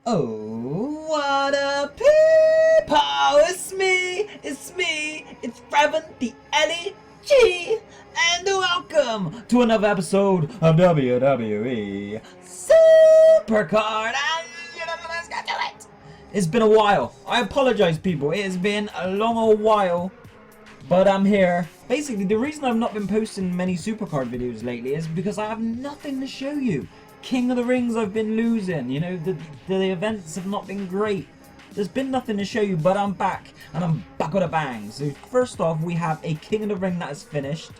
Oh, what a people! It's Revan, the L.E.G, and welcome to another episode of WWE Supercard, and let's get to it! It's been a while. I apologize, people. It has been a long while, but I'm here. Basically, the reason I've not been posting many Supercard videos lately is because I have nothing to show you. King of the Rings I've been losing, you know, the events have not been great. There's been nothing to show you, but I'm back, and I'm back with a bang. So first off, we have a King of the Ring that is finished.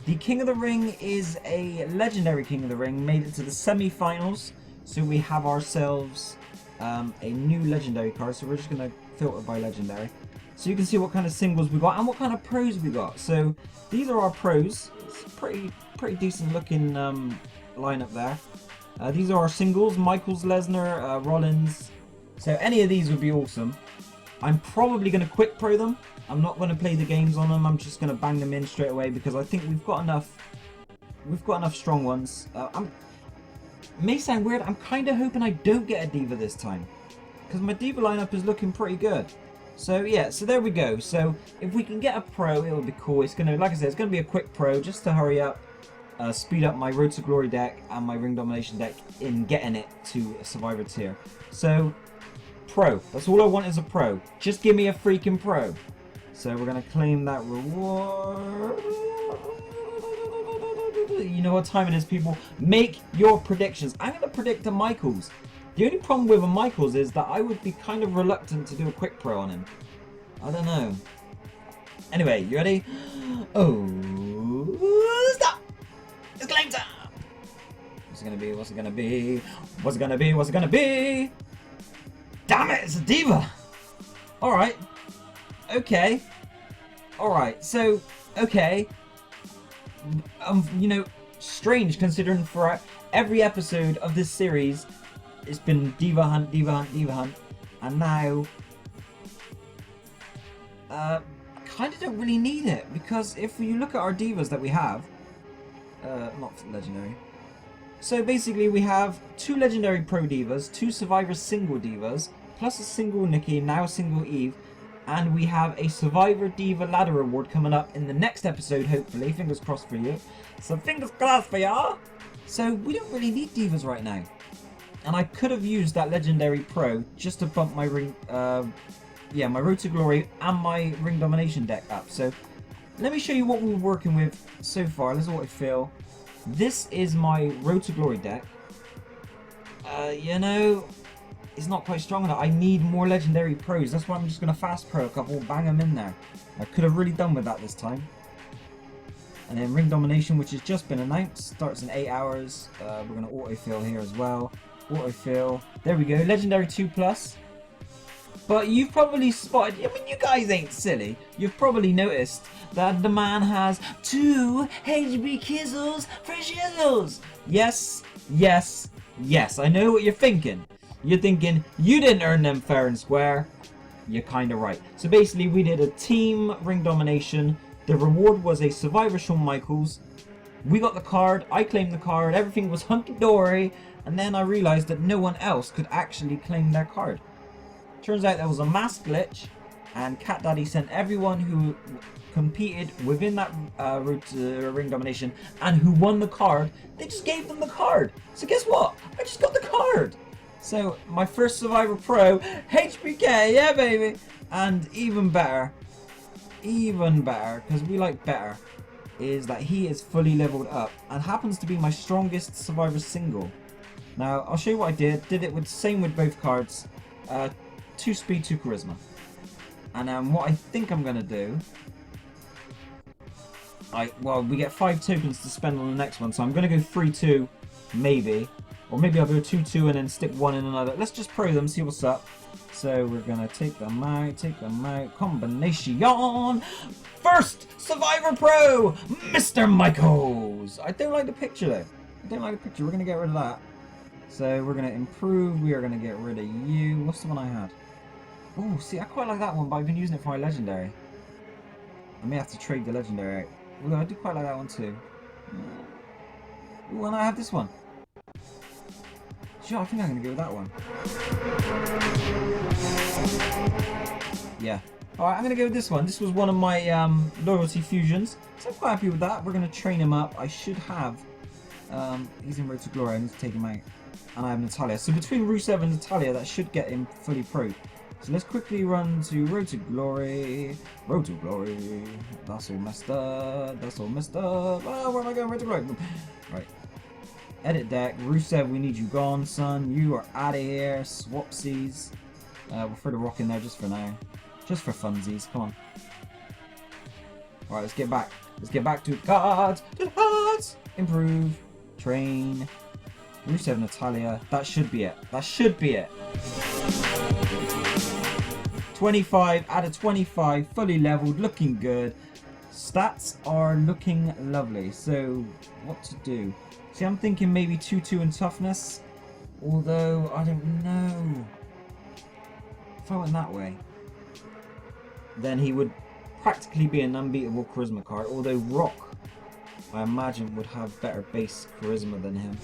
The King of the Ring is a legendary King of the Ring, made it to the semi-finals. So we have ourselves a new legendary card, so we're just going to filter by legendary. So you can see what kind of singles we got and what kind of pros we got. So these are our pros. It's pretty decent looking lineup there. These are our singles, Michaels, Lesnar, Rollins. So any of these would be awesome. I'm probably going to quick pro them. I'm not going to play the games on them. I'm just going to bang them in straight away because I think we've got enough strong ones. May sound weird. I'm kind of hoping I don't get a diva this time because my diva lineup is looking pretty good. So yeah, so there we go. So if we can get a pro, it would be cool. It's going to, like I said, it's going to be a quick pro just to hurry up. Speed up my Road to Glory deck and my Ring Domination deck in getting it to a Survivor tier. So, pro. That's all I want is a pro. Just give me a freaking pro. So we're going to claim that reward. You know what time it is, people. Make your predictions. I'm going to predict a Michaels. The only problem with a Michaels is that I would be kind of reluctant to do a quick pro on him. I don't know. Anyway, you ready? Oh, stop! It's claim time! What's it gonna be? What's it gonna be? What's it gonna be? What's it gonna be? Damn it! It's a diva! Alright. Okay. Alright, so, okay. You know, strange considering for every episode of this series, it's been diva hunt, diva hunt, diva hunt. And now, I kind of don't really need it because if you look at our divas that we have, not legendary. So basically we have 2 legendary pro divas, 2 survivor single divas, plus a single Nikki, now a single Eve, and we have a survivor diva ladder reward coming up in the next episode, hopefully. Fingers crossed for you. So fingers crossed for y'all. So we don't really need divas right now. And I could have used that legendary pro just to bump my ring, yeah, my Road to Glory and my Ring Domination deck up. So let me show you what we're working with so far. This is what I feel. This is my Road to Glory deck. You know, it's not quite strong enough. I need more legendary pros. That's why I'm just going to fast pro a couple, bang them in there. I could have really done with that this time. And then Ring Domination, which has just been announced, starts in 8 hours. We're going to autofill here as well. Autofill. There we go. Legendary 2+. But you've probably spotted, I mean, you guys ain't silly. You've probably noticed that the man has 2 HB Kizzles for shizzles. Yes, yes, yes. I know what you're thinking. You're thinking, you didn't earn them fair and square. You're kind of right. So basically, we did a team Ring Domination. The reward was a Survivor Shawn Michaels. We got the card. I claimed the card. Everything was hunky-dory. And then I realized that no one else could actually claim their card. Turns out there was a mass glitch, and Cat Daddy sent everyone who competed within that Road to Ring Domination and who won the card, they just gave them the card. So guess what? I just got the card. So my first Survivor Pro, HBK, yeah baby. And even better, because we like better, is that he is fully leveled up and happens to be my strongest Survivor single. Now I'll show you what I did. Did it with same with both cards. 2 speed, 2 charisma. And what I think I'm going to do... well, we get 5 tokens to spend on the next one, so I'm going to go 3-2, maybe. Or maybe I'll go 2-2 and then stick 1 in another. Let's just pro them, see what's up. So we're going to take them out, combination. First Survivor Pro, Mr. Michaels. I don't like the picture though. We're going to get rid of that. So we're going to improve, we are going to get rid of you. What's the one I had? Oh, see, I quite like that one, but I've been using it for my legendary. I may have to trade the legendary out. Ooh, I do quite like that one too. Ooh, and I have this one. Sure, I think I'm going to go with that one. Yeah. Alright, I'm going to go with this one. This was one of my loyalty fusions. So I'm quite happy with that. We're going to train him up. I should have... he's in Road to Glory. I need to take him out. And I have Natalia. So between Rusev and Natalia, that should get him fully pro. So let's quickly run to Road to Glory. Road to Glory. That's all messed up. That's all messed up. Oh, where am I going? Road to Glory. Right. Edit deck. Rusev, we need you gone, son. You are out of here. Swapsies. We'll throw the rock in there just for now. Just for funsies. Come on. Alright, let's get back. Let's get back to the cards. To the cards. Improve. Train. Rusev, Natalia. That should be it. That should be it. 25 out of 25. Fully leveled. Looking good. Stats are looking lovely. So, what to do? See, I'm thinking maybe 2-2 in toughness. Although, I don't know. If I went that way, then he would practically be an unbeatable charisma card. Although Rock, I imagine, would have better base charisma than him.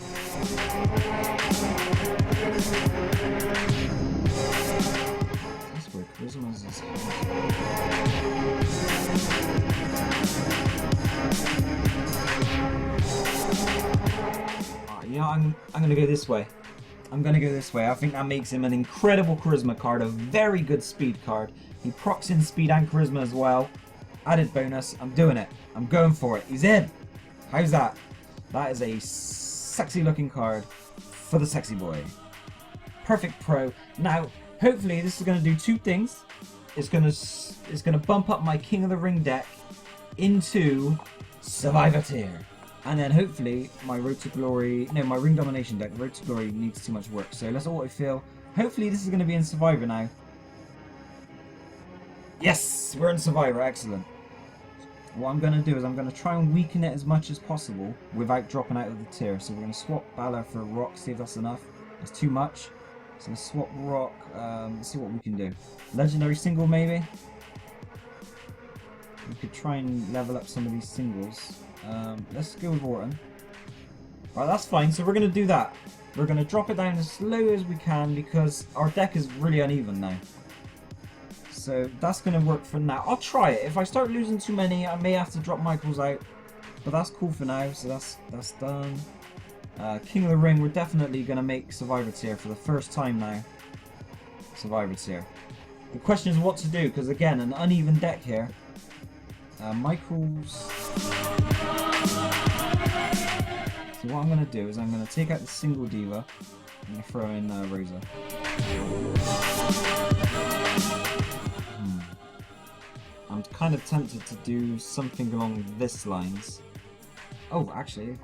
That's where charisma is. You know, I'm gonna go this way. I'm gonna go this way. I think that makes him an incredible charisma card, a very good speed card. He procs in speed and charisma as well. Added bonus. I'm doing it. I'm going for it. He's in. How's that? That is a sexy looking card for the sexy boy. Perfect pro. Now, hopefully this is gonna do two things. It's gonna bump up my King of the Ring deck into Survivor tier. And then hopefully my Road to Glory, no, my Ring Domination deck, Road to Glory needs too much work. So let's autofill. Hopefully this is going to be in Survivor now. Yes, we're in Survivor, excellent. What I'm going to do is I'm going to try and weaken it as much as possible without dropping out of the tier. So we're going to swap Balor for Rock, see if that's enough. That's too much. So let's swap Rock, let's see what we can do. Legendary single maybe? We could try and level up some of these singles. Let's go with Orton. Right, that's fine. So we're going to do that. We're going to drop it down as slow as we can because our deck is really uneven now. So that's going to work for now. I'll try it. If I start losing too many, I may have to drop Michaels out. But that's cool for now. So that's done. King of the Ring, we're definitely going to make Survivor tier for the first time now. Survivor tier. The question is what to do because again, an uneven deck here. Michaels. So what I'm going to do is I'm going to take out the single diva and throw in Razor. I'm kind of tempted to do something along this lines. Oh, actually,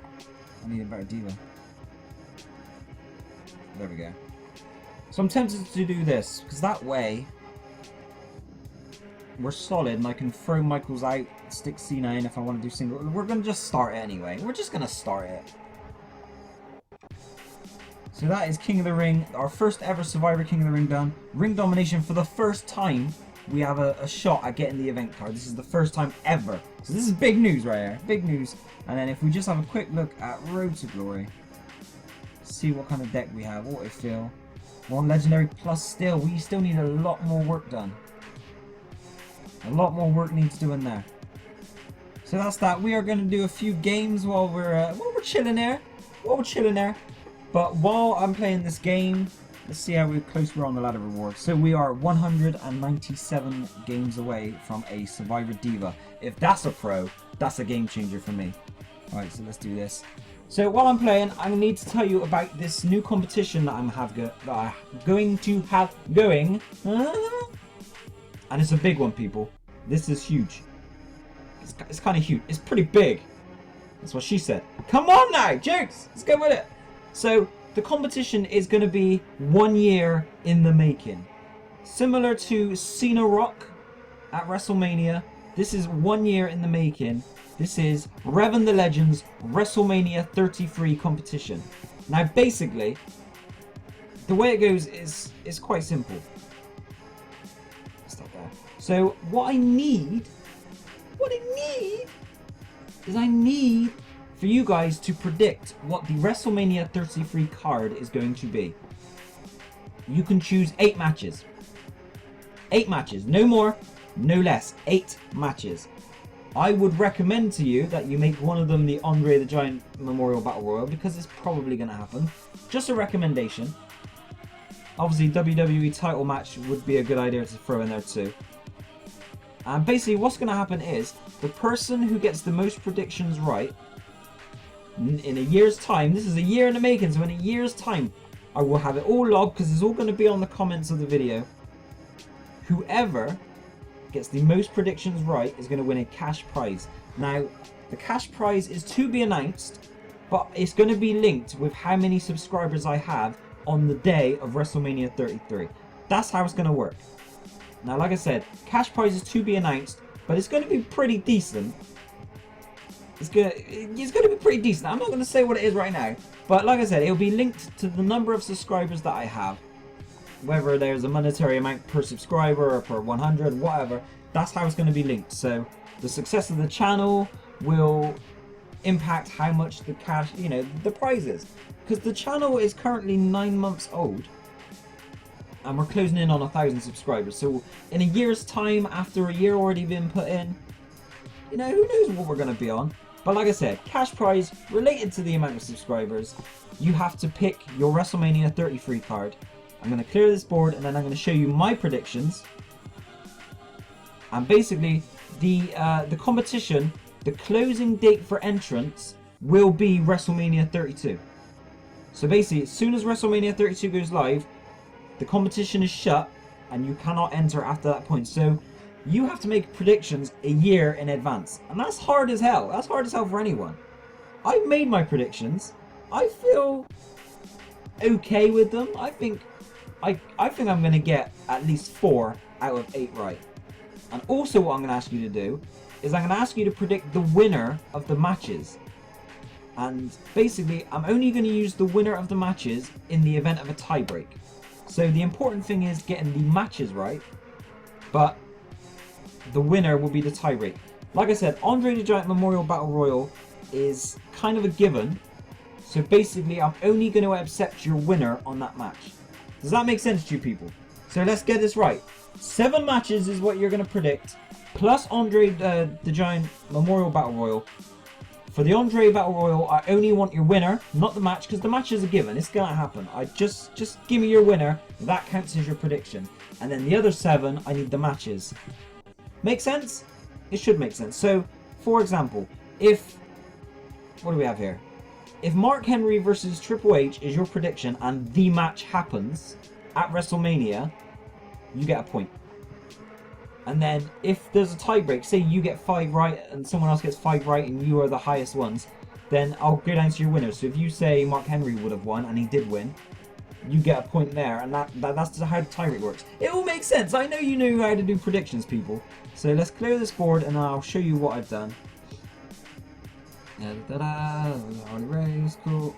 I need a better diva. There we go. So I'm tempted to do this because that way we're solid and I can throw Michaels out, stick Cena in if I want to do single. We're going to just start it anyway. We're just going to start it. So that is King of the Ring, our first ever Survivor King of the Ring done. Ring Domination for the first time. We have a shot at getting the event card. This is the first time ever. So this is big news right here. Big news. And then if we just have a quick look at Road to Glory. See what kind of deck we have. Autofill. One Legendary plus still. We still need a lot more work done. A lot more work needs doing there. So that's that. We are going to do a few games while we're chilling there. But while I'm playing this game, let's see how close we're on the ladder reward. So we are 197 games away from a Survivor Diva. If that's a pro, that's a game changer for me. Alright, so let's do this. So while I'm playing, I need to tell you about this new competition that I'm going to have going. And it's a big one, people. This is huge. It's kind of huge. It's pretty big. That's what she said. Come on now, Jukes! Let's go with it. So, the competition is going to be 1 year in the making. Similar to Cena Rock at WrestleMania, this is 1 year in the making. This is Revan the Legend's WrestleMania 33 competition. Now, basically, the way it goes is quite simple. So what I need is I need for you guys to predict what the WrestleMania 33 card is going to be. You can choose 8 matches. 8 matches. No more, no less. 8 matches. I would recommend to you that you make one of them the Andre the Giant Memorial Battle Royal, because it's probably going to happen. Just a recommendation. Obviously, WWE title match would be a good idea to throw in there too. And basically what's going to happen is, the person who gets the most predictions right, in a year's time, this is a year in the making, so in a year's time, I will have it all logged, because it's all going to be on the comments of the video. Whoever gets the most predictions right is going to win a cash prize. Now, the cash prize is to be announced, but it's going to be linked with how many subscribers I have on the day of WrestleMania 33. That's how it's going to work. Now, like I said, cash prize is to be announced, but it's going to be pretty decent. It's going to be pretty decent. I'm not going to say what it is right now, but like I said, it'll be linked to the number of subscribers that I have. Whether there's a monetary amount per subscriber or per 100, whatever, that's how it's going to be linked. So the success of the channel will impact how much the cash, the prize is. Because the channel is currently 9 months old, and we're closing in on 1,000 subscribers. So in a year's time, after a year already been put in, who knows what we're going to be on. But like I said, cash prize related to the amount of subscribers. You have to pick your WrestleMania 33 card. I'm going to clear this board, and then I'm going to show you my predictions. And basically, the competition, the closing date for entrance will be WrestleMania 32. So basically, as soon as WrestleMania 32 goes live, the competition is shut, and you cannot enter after that point. So you have to make predictions a year in advance, and that's hard as hell. That's hard as hell for anyone. I've made my predictions. I feel okay with them. I think I'm going to get at least 4 out of 8 right. And also what I'm going to ask you to do is I'm going to ask you to predict the winner of the matches. And basically, I'm only going to use the winner of the matches in the event of a tiebreak. So the important thing is getting the matches right, but the winner will be the tiebreak. Like I said, Andre the Giant Memorial Battle Royal is kind of a given. So basically, I'm only going to accept your winner on that match. Does that make sense to you people? So let's get this right. 7 matches is what you're going to predict, plus Andre the Giant Memorial Battle Royal. For the Andre Battle Royal, I only want your winner, not the match, because the match is a given. It's going to happen. Just give me your winner. That counts as your prediction. And then the other 7, I need the matches. Make sense? It should make sense. So, for example, what do we have here? If Mark Henry versus Triple H is your prediction and the match happens at WrestleMania, you get a point. And then if there's a tiebreak, say you get 5 right and someone else gets 5 right and you are the highest ones, then I'll go down to your winner. So if you say Mark Henry would have won and he did win, you get a point there, and that's how the tiebreak works. It all makes sense. I know you know how to do predictions, people. So let's clear this board and I'll show you what I've done. Already raised, cool.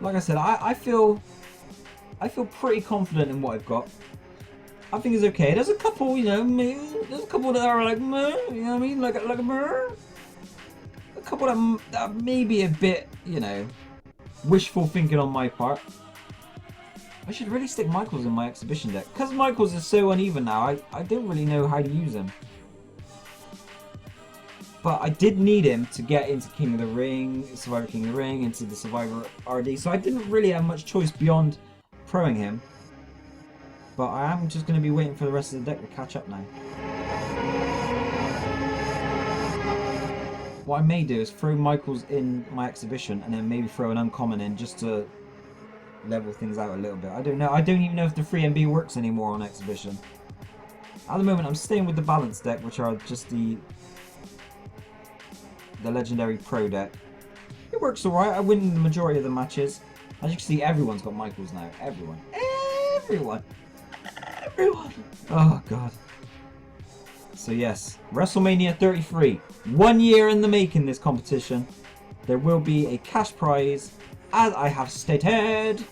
Like I said, I feel pretty confident in what I've got. I think it's okay. There's a couple, there's a couple that are like, you know what I mean, like a couple that may be a bit, wishful thinking on my part. I should really stick Michaels in my exhibition deck, because Michaels is so uneven now. I don't really know how to use him. But I did need him to get into King of the Ring, Survivor King of the Ring, into the Survivor RD. So I didn't really have much choice beyond proing him. But I am just going to be waiting for the rest of the deck to catch up now. What I may do is throw Michaels in my exhibition and then maybe throw an uncommon in just to level things out a little bit. I don't know. I don't even know if the 3MB works anymore on exhibition. At the moment I'm staying with the balance deck, which are just the Legendary Pro deck. It works alright. I win the majority of the matches. As you can see, everyone's got Michaels now. Everyone. Oh god. So yes, WrestleMania 33. 1 year in the making, this competition. There will be a cash prize, as I have stated.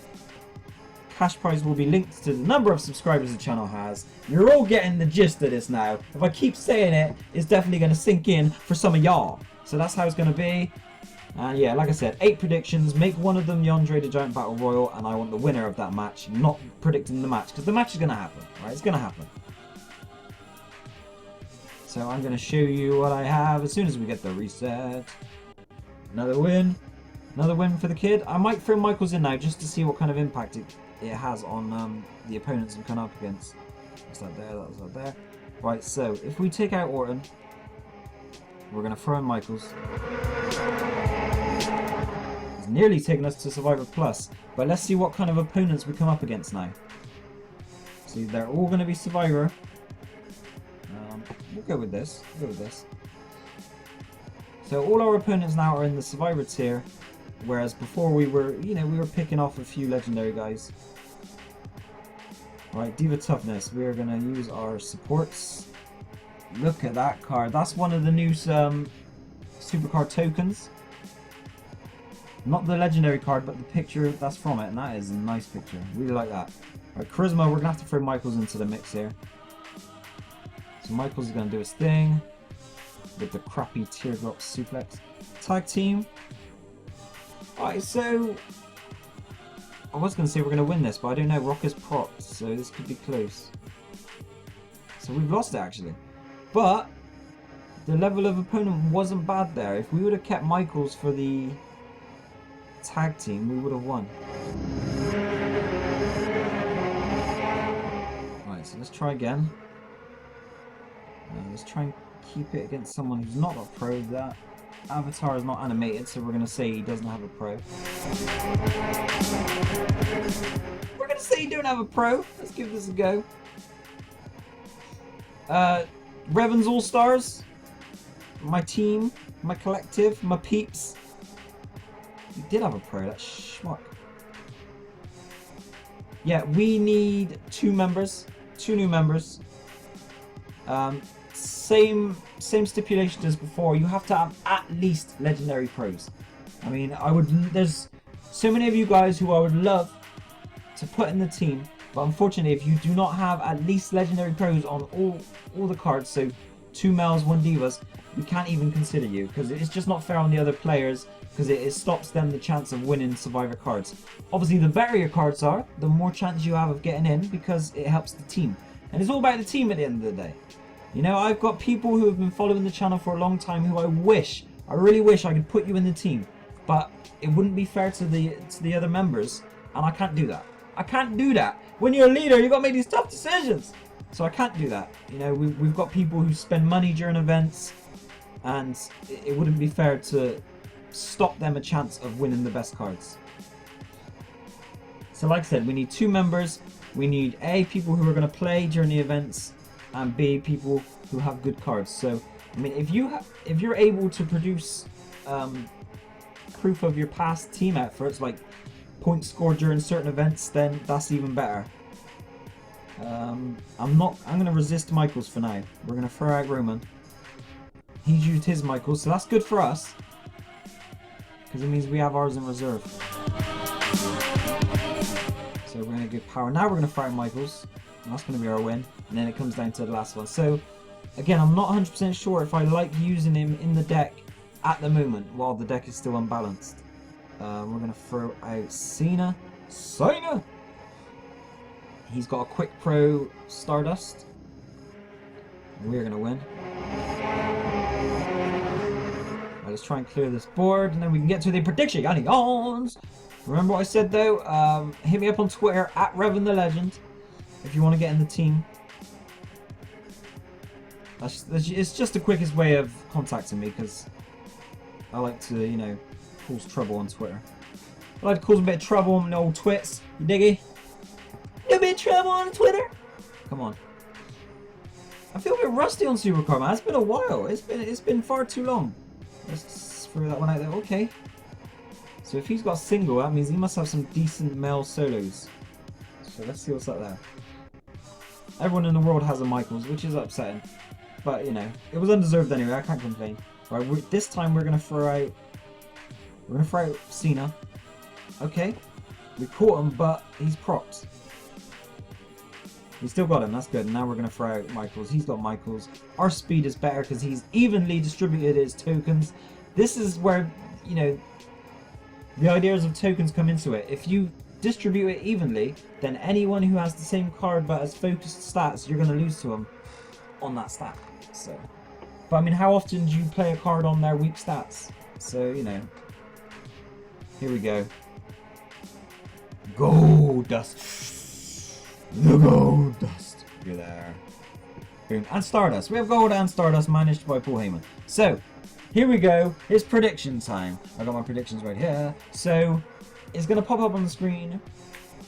Cash prize will be linked to the number of subscribers the channel has. You're all getting the gist of this now. If I keep saying it, it's definitely going to sink in for some of y'all. So that's how it's going to be. And yeah, like I said, 8 predictions. Make one of them the Andre the Giant Battle Royal, and I want the winner of that match, not predicting the match, because the match is going to happen, right? It's going to happen. So I'm going to show you what I have as soon as we get the reset. Another win. Another win for the kid. I might throw Michaels in now just to see what kind of impact it has on the opponents I'm coming up against. That's that there, that was that there. Right, so if we take out Orton, we're going to throw in Michaels. He's nearly taken us to Survivor Plus, but let's see what kind of opponents we come up against now. See, they're all going to be Survivor. We'll go with this. We'll go with this. So all our opponents now are in the Survivor tier, whereas before we were, we were picking off a few legendary guys. Right, Diva Toughness. We are going to use our supports. Look at that card. That's one of the new Supercard tokens. Not the legendary card, but the picture that's from it, and that is a nice picture. Really like that. Right, Charisma. We're going to have to throw Michaels into the mix here. So Michaels is going to do his thing with the crappy teardrop suplex. Tag team. Alright, so I was going to say we're going to win this, but I don't know. Rock is propped, so this could be close. So we've lost it actually. But the level of opponent wasn't bad there. If we would have kept Michaels for the tag team, we would have won. Right, so let's try again. Let's try and keep it against someone who's not a pro. That avatar is not animated, so we're going to say he doesn't have a pro. We're going to say he don't have a pro. Let's give this a go. Revan's All-Stars. My team. My collective. My peeps. He did have a pro. That schmuck. Yeah, we need 2 members. 2 new members. Same stipulation as before. You have to have at least legendary pros. I mean, there's so many of you guys who I would love to put in the team, but unfortunately, if you do not have at least legendary pros on all the cards, so 2 males, 1 divas, we can't even consider you, because it's just not fair on the other players, because it stops them the chance of winning Survivor cards. Obviously, the better your cards are, the more chance you have of getting in, because it helps the team. And it's all about the team at the end of the day. I've got people who have been following the channel for a long time who I really wish I could put you in the team. But it wouldn't be fair to the other members, and I can't do that. I can't do that. When you're a leader, you've got to make these tough decisions. So I can't do that. We've got people who spend money during events, and it wouldn't be fair to stop them a chance of winning the best cards. So like I said, we need 2 members. We need A, people who are going to play during the events, and B, people who have good cards. So I mean, if you're able to produce proof of your past team efforts, like points scored during certain events, then that's even better. I'm going to resist Michaels for now. We're going to throw out Roman. He's used his Michaels, so that's good for us, because it means we have ours in reserve. So we're going to give power. Now we're going to throw out Michaels, and that's going to be our win. And then it comes down to the last one. So again, I'm not 100% sure if I like using him in the deck at the moment while the deck is still unbalanced. We're going to throw out Cena. He's got a quick pro Stardust. We're going to win. Right, let's try and clear this board, and then we can get to the prediction. Remember what I said though? Hit me up on Twitter at Revan the Legend if you want to get in the team. It's just the quickest way of contacting me, because I like to, cause trouble on Twitter. I like to cause a bit of trouble on the old twits. You diggy? A bit of trouble on Twitter? Come on. I feel a bit rusty on Supercard, man. It's been a while. It's been far too long. Let's throw that one out there. Okay. So if he's got a single, that means he must have some decent male solos. So let's see what's up there. Everyone in the world has a Michaels, which is upsetting. But, it was undeserved anyway. I can't complain. Right, this time we're going to throw out Cena. Okay. We caught him, but he's propped. We still got him. That's good. And now we're going to throw out Michaels. He's got Michaels. Our speed is better because he's evenly distributed his tokens. This is where you know, the ideas of tokens come into it. If you distribute it evenly, then anyone who has the same card but has focused stats, you're going to lose to them on that stat. So, but I mean, how often do you play a card on their weak stats? So, you know, here we go. Gold dust. The gold dust. You're there. Boom. And Stardust. We have gold and Stardust managed by Paul Heyman. So, here we go. It's prediction time. I got my predictions right here. So, it's going to pop up on the screen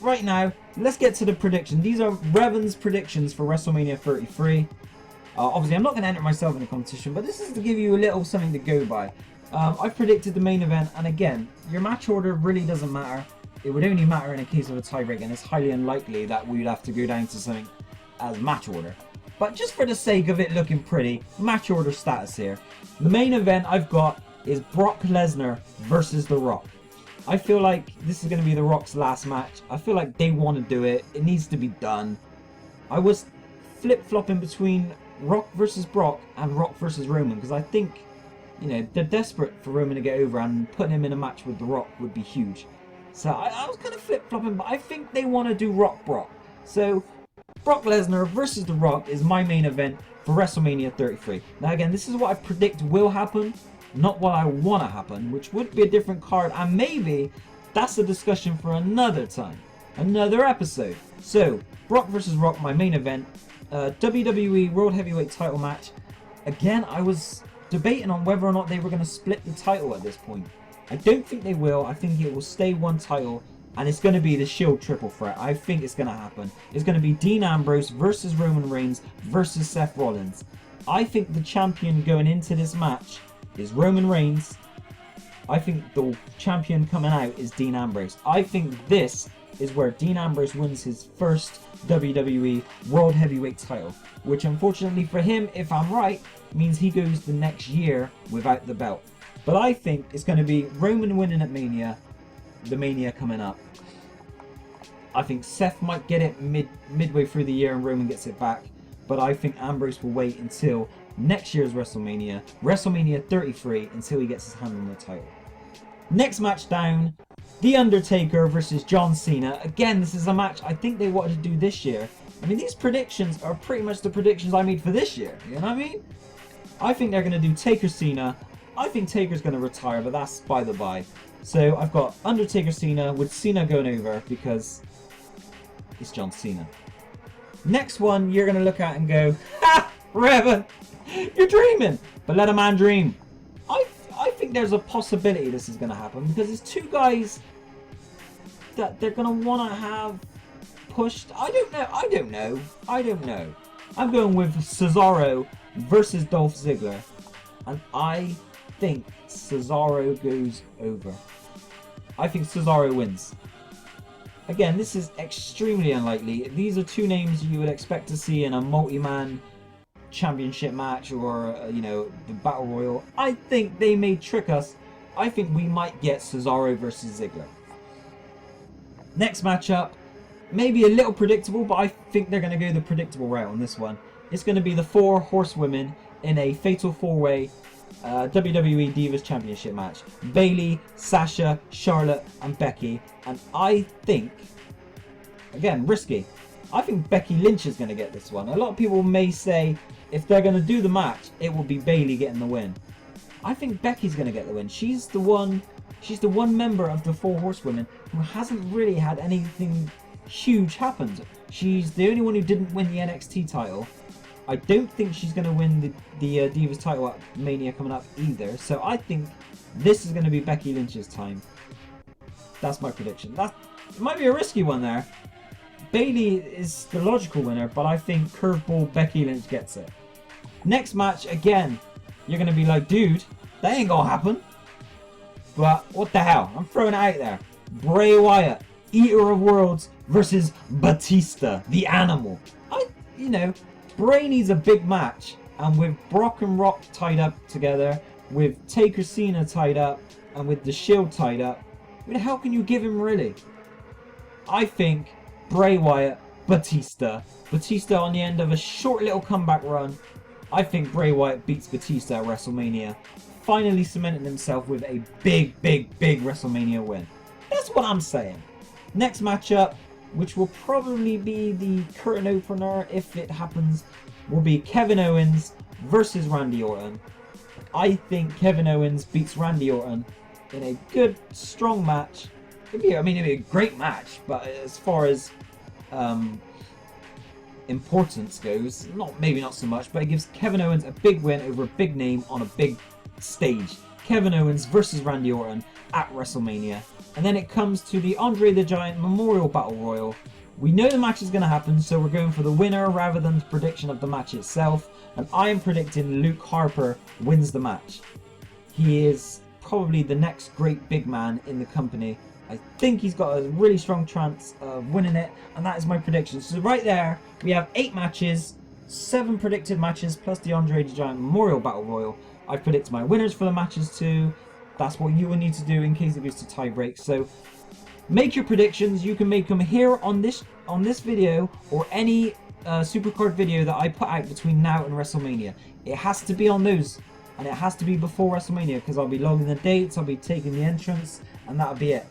right now. Let's get to the prediction. These are Revan's predictions for WrestleMania 33. Obviously, I'm not going to enter myself in the competition, but this is to give you a little something to go by. I've predicted the main event, and again, your match order really doesn't matter. It would only matter in a case of a tiebreak, and it's highly unlikely that we'd have to go down to something as match order. But just for the sake of it looking pretty, match order status here. The main event I've got is Brock Lesnar versus The Rock. I feel like this is going to be The Rock's last match. I feel like they want to do it. It needs to be done. I was flip-flopping between Rock versus Brock and Rock versus Roman, because I think, you know, they're desperate for Roman to get over, and putting him in a match with The Rock would be huge. So I was kind of flip-flopping, but I think they want to do Rock Brock. So Brock Lesnar versus The Rock is my main event for WrestleMania 33. Now again, this is what I predict will happen, not what I want to happen, which would be a different card, and maybe that's a discussion for another time, another episode. So, Brock versus Rock, my main event, WWE World Heavyweight title match. Again, I was debating on whether or not they were going to split the title at this point. I don't think they will. I think it will stay one title, and it's going to be the Shield triple threat. I think it's going to happen. It's going to be Dean Ambrose versus Roman Reigns versus Seth Rollins. I think the champion going into this match is Roman Reigns. I think the champion coming out is Dean Ambrose. I think this is where Dean Ambrose wins his first WWE World Heavyweight title, which unfortunately for him, if I'm right, means he goes the next year without the belt. But I think it's going to be Roman winning at Mania, the Mania coming up. I think Seth might get it midway through the year and Roman gets it back, but I think Ambrose will wait until next year's WrestleMania, WrestleMania 33, until he gets his hand on the title. Next match down, The Undertaker versus John Cena. Again, this is a match I think they wanted to do this year. I mean, these predictions are pretty much the predictions I made for this year, you know what I mean? I think they're going to do Taker Cena. I think Taker's going to retire, but that's by the by. So I've got Undertaker Cena with Cena going over because it's John Cena. Next one you're going to look at and go, ha! Revan! You're dreaming! But let a man dream. I think there's a possibility this is going to happen because there's two guys that they're going to want to have pushed. I don't know. I'm going with Cesaro versus Dolph Ziggler. And I think Cesaro goes over. I think Cesaro wins. Again, this is extremely unlikely. These are two names you would expect to see in a multi-man championship match or, you know, the Battle Royal. I think they may trick us. I think we might get Cesaro versus Ziggler. Next matchup, maybe a little predictable, but I think they're going to go the predictable route on this one. It's going to be the 4 horsewomen in a fatal 4-way WWE Divas Championship match. Bayley, Sasha, Charlotte, and Becky. And I think, again, risky, I think Becky Lynch is going to get this one. A lot of people may say if they're going to do the match, it will be Bayley getting the win. I think Becky's going to get the win. She's the one member of the 4 horsewomen who hasn't really had anything huge happen. She's the only one who didn't win the NXT title. I don't think she's going to win the Divas title at Mania coming up either. So I think this is going to be Becky Lynch's time. That's my prediction. That might be a risky one there. Bayley is the logical winner, but I think curveball Becky Lynch gets it. Next match, again, you're going to be like, dude, that ain't going to happen. But what the hell? I'm throwing it out there. Bray Wyatt, Eater of Worlds versus Batista, the Animal. You know, Bray needs a big match, and with Brock and Rock tied up together, with Taker Cena tied up, and with the Shield tied up, who the hell can you give him really? I think Bray Wyatt, Batista on the end of a short little comeback run. I think Bray Wyatt beats Batista at WrestleMania finally cemented himself with a big WrestleMania win. That's what I'm saying. Next matchup, which will probably be the curtain opener if it happens, will be Kevin Owens versus Randy Orton. I think Kevin Owens beats Randy Orton in a good, strong match. It'd be a great match, but as far as importance goes, maybe not so much, but it gives Kevin Owens a big win over a big name on a big stage. Kevin Owens versus Randy Orton at WrestleMania. And then it comes to the Andre the Giant Memorial Battle Royal. We know the match is going to happen, so we're going for the winner rather than the prediction of the match itself. And I am predicting Luke Harper wins the match. He is probably the next great big man in the company. I think he's got a really strong chance of winning it, and that is my prediction. So right there, we have 8 matches, 7 predicted matches, plus the Andre the Giant Memorial Battle Royal. I've predicted my winners for the matches too. That's what you will need to do in case it goes to tie break. So make your predictions. You can make them here on this video or any Supercard video that I put out between now and WrestleMania. It has to be on those, and it has to be before WrestleMania because I'll be logging the dates, I'll be taking the entrance, and that'll be it.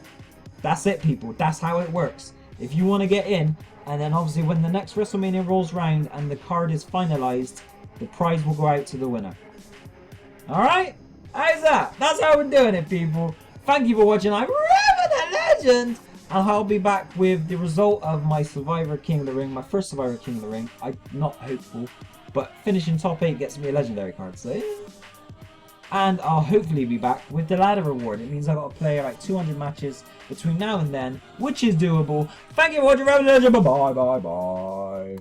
That's it, people. That's how it works. If you want to get in, and then obviously when the next WrestleMania rolls round and the card is finalized, the prize will go out to the winner. Alright? How's that? That's how we're doing it, people. Thank you for watching. I'm Revan the Legend, and I'll be back with the result of my Survivor King of the Ring, my first Survivor King of the Ring. I'm not hopeful, but finishing top 8 gets me a legendary card, so yeah. And I'll hopefully be back with the ladder reward. It means I've got to play like 200 matches between now and then, which is doable. Thank you for watching, Revan the Legend. Bye bye.